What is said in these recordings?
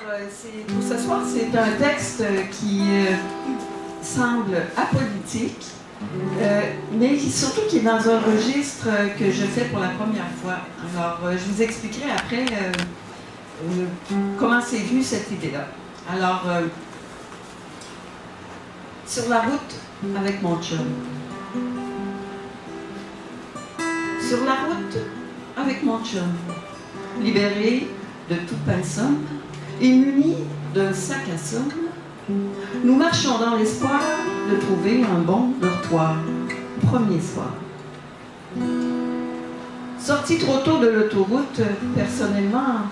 Pour ce soir, c'est un texte qui semble apolitique, mais surtout qui est dans un registre que je fais pour la première fois. Alors, je vous expliquerai après comment c'est vu cette idée-là. Alors, sur la route avec mon chum. Sur la route avec mon chum, libéré de toute personne et muni d'un sac à somme, nous marchons dans l'espoir de trouver un bon dortoir. Premier soir. Sorti trop tôt de l'autoroute, personnellement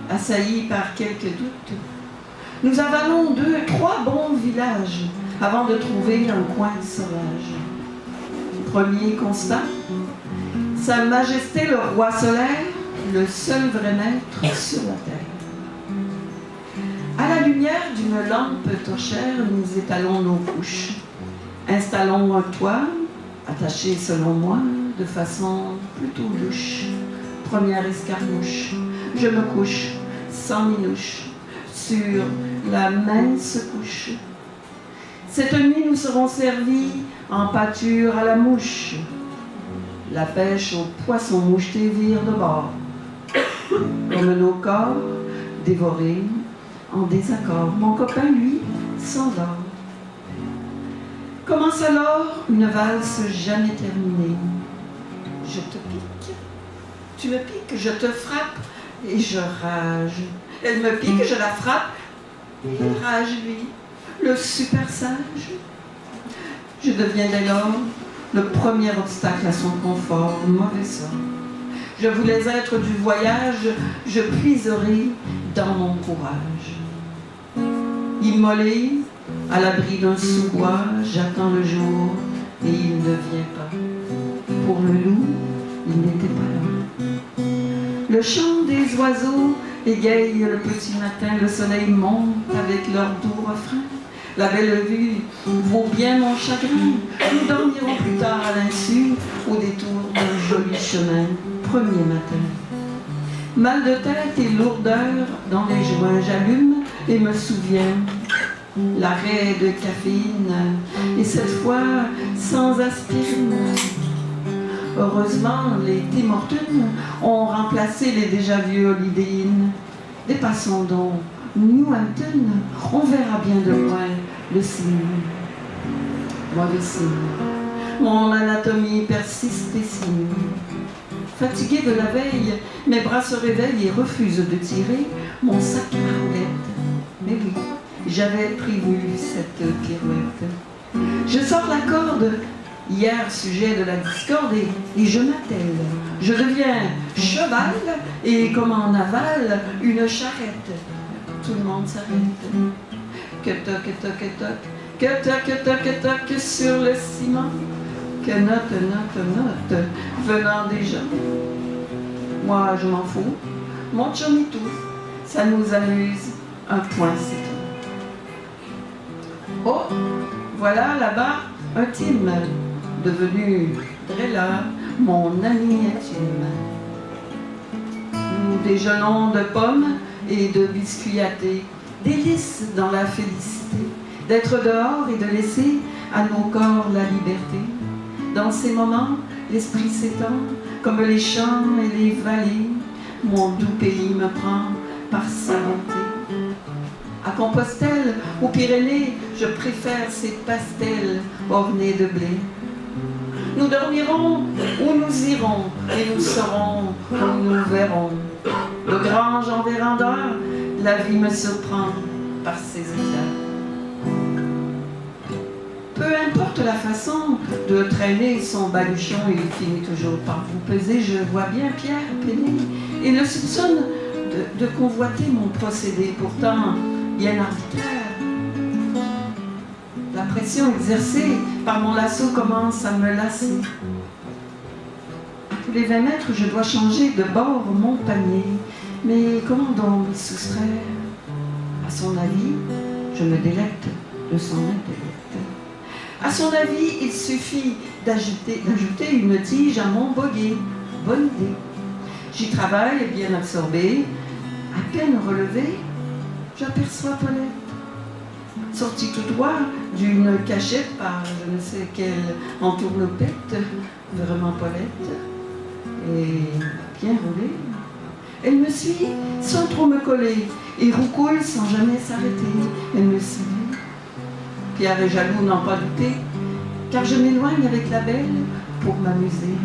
assailli par quelques doutes, nous avalons 2-3 bons villages avant de trouver un coin sauvage. Premier constat, Sa Majesté le Roi Solaire, le seul vrai maître sur la terre. À la lumière d'une lampe torchère, nous étalons nos couches. Installons un toit, attaché selon moi, de façon plutôt louche. Première escarmouche, je me couche, sans minouche, sur la mince couche. Cette nuit, nous serons servis en pâture à la mouche. La pêche aux poissons mouchetés vire de bord. Comme nos corps dévorés en désaccord. Mon copain, lui, s'endort. Commence alors une valse jamais terminée. Je te pique, tu me piques, je te frappe et je rage. Elle me pique, je la frappe et rage lui, le super sage. Je deviens dès lors le premier obstacle à son confort, mauvais sort. Je voulais être du voyage, je puiserai dans mon courage. Immolé, à l'abri d'un sous-bois, j'attends le jour et il ne vient pas. Pour le loup, il n'était pas là. Le chant des oiseaux égaye le petit matin, le soleil monte avec leur doux refrain. La belle vue vaut bien mon chagrin. Nous dormirons plus tard à l'insu, au détour d'un joli chemin. Premier matin. Mal de tête et lourdeur dans les joints, j'allume et me souviens. L'arrêt de caféine, et cette fois sans aspirine. Heureusement, les Tim Hortons ont remplacé les déjà vieux Holidéine. Dépassons donc Newhampton, on verra bien de loin le signe. Mauvais signe. Mon anatomie persiste et signe. Fatigué de la veille, mes bras se réveillent et refusent de tirer mon sac à roulettes. Mais oui, j'avais prévu cette pirouette. Je sors la corde, hier sujet de la discorde, et je m'attelle. Je deviens cheval, et comme en aval, une charrette. Tout le monde s'arrête. Que toc, toc, toc, que toc, toc, toc sur le ciment. Que note, note, note, venant des gens. Moi, je m'en fous. Mon chum et tout, ça nous amuse. Un point, c'est tout. Oh, voilà là-bas un Tim, devenu Drella, mon ami intime. Nous déjeunons de pommes et de biscuits athées, délices dans la félicité, d'être dehors et de laisser à nos corps la liberté. Dans ces moments, l'esprit s'étend, comme les champs et les vallées, mon doux pays me prend par sa bonté. À Compostelle, aux Pyrénées, je préfère ces pastels ornés de blé. Nous dormirons où nous irons, et nous serons où nous verrons. De grange en véranda, la vie me surprend par ses éclats. Peu importe la façon de traîner son baluchon, il finit toujours par vous peser. Je vois bien Pierre peiner et le soupçonne de convoiter mon procédé, pourtant bien arbitraire. La pression exercée par mon lasso commence à me lasser. À tous les 20 mètres, je dois changer de bord mon panier. Mais comment donc m'y soustraire? À son avis, je me délecte de son intellect. À son avis, il suffit d'ajouter une tige à mon boguet. Bonne idée. J'y travaille, bien absorbé, à peine relevé, j'aperçois Paulette, sortie tout droit d'une cachette par je ne sais quelle entourloupette, vraiment Paulette, et bien roulée. Elle me suit sans trop me coller, et roucoule sans jamais s'arrêter. Elle me suit. Pierre et jaloux n'en pas douté, car je m'éloigne avec la belle pour m'amuser.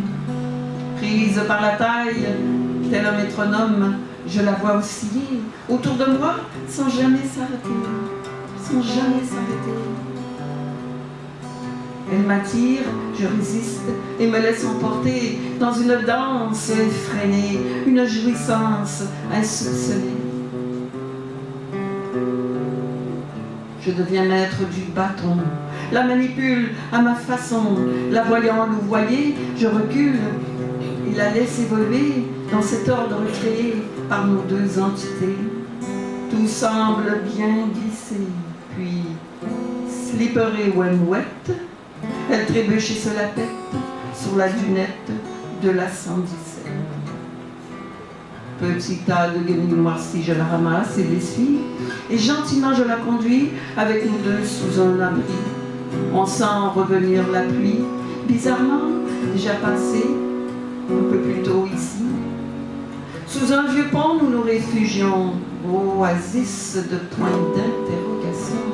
Prise par la taille, tel un métronome, je la vois osciller autour de moi sans jamais s'arrêter, sans jamais s'arrêter. Elle m'attire, je résiste et me laisse emporter dans une danse effrénée, une jouissance insoupçonnée. Je deviens maître du bâton, la manipule à ma façon, la voyant louvoyer, je recule et la laisse évoluer dans cet ordre créé par nos deux entités. Tout semble bien glisser, puis slipperer when wet, elle trébuche et se la pète sur la dunette de la 117. Petit tas de guenilles noircies, je la ramasse et l'essuie, et gentiment je la conduis avec nous deux sous un abri. On sent revenir la pluie, bizarrement déjà passée, un peu plus tôt ici. Sous un vieux pont, nous nous réfugions, oasis de points d'interrogation.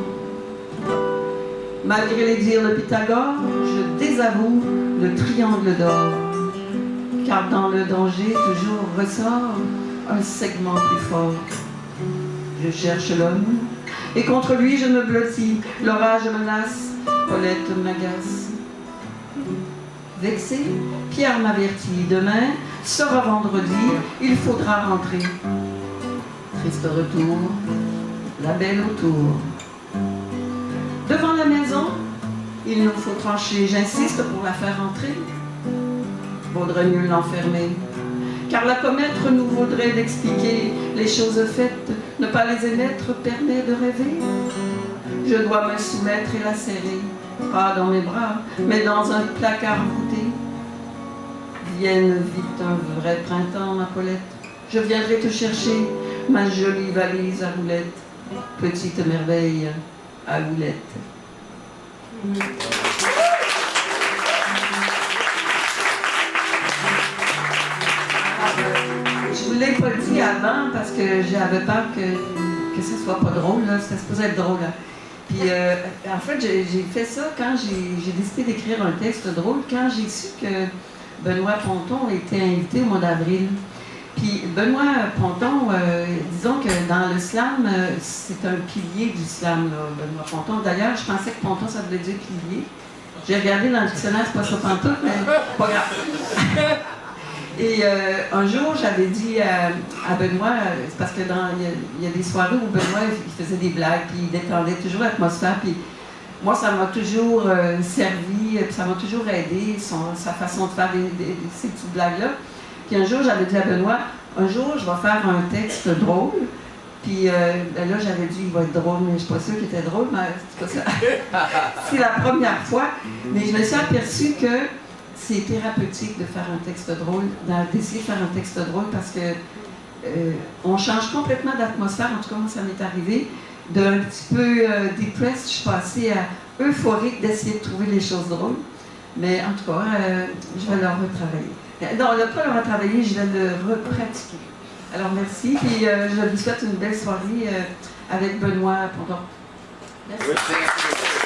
Malgré les dires de Pythagore, je désavoue le triangle d'or, car dans le danger toujours ressort un segment plus fort. Je cherche l'homme, et contre lui je me blottis, l'orage menace, Paulette m'agace. Vexé, Pierre m'avertit, demain sera vendredi, il faudra rentrer. Triste retour, la belle autour. Devant la maison, il nous faut trancher, j'insiste pour la faire entrer. Vaudrait mieux l'enfermer, car la commettre nous vaudrait d'expliquer les choses faites, ne pas les émettre permet de rêver. Je dois me soumettre et la serrer, pas dans mes bras, mais dans un placard voûté. Vienne vite un vrai printemps, ma Paulette, je viendrai te chercher, ma jolie valise à roulettes, petite merveille à roulettes. Je ne vous l'ai pas dit avant parce que j'avais peur que ça soit pas drôle, là. C'était supposé être drôle. Là. Puis en fait, j'ai fait ça quand j'ai décidé d'écrire un texte drôle, quand j'ai su que Benoît Ponton était invité au mois d'avril. Puis Benoît Ponton, disons que dans le slam, c'est un pilier du slam, là, Benoît Ponton. D'ailleurs, je pensais que Ponton, ça voulait dire pilier. J'ai regardé dans le dictionnaire, c'est pas ça pantoute, mais pas grave. Et un jour, j'avais dit à Benoît, c'est parce que il y a des soirées où Benoît il faisait des blagues, puis il détendait toujours l'atmosphère, puis moi, ça m'a toujours servi, puis ça m'a toujours aidé, sa façon de faire ces petites blagues-là. Puis un jour, j'avais dit à Benoît, un jour, je vais faire un texte drôle. Puis là, j'avais dit, il va être drôle, mais je ne suis pas sûre qu'il était drôle, mais c'est pas ça. C'est la première fois. Mais je me suis aperçue que c'est thérapeutique de faire un texte drôle, d'essayer de faire un texte drôle, parce que on change complètement d'atmosphère. En tout cas, moi, ça m'est arrivé. D'un petit peu depressed, je suis passée à euphorique d'essayer de trouver les choses drôles. Mais en tout cas, je vais le retravailler. Non, on ne va pas le retravailler, je vais le repratiquer. Alors merci, puis je vous souhaite une belle soirée avec Benoît Ponton. Merci. Oui,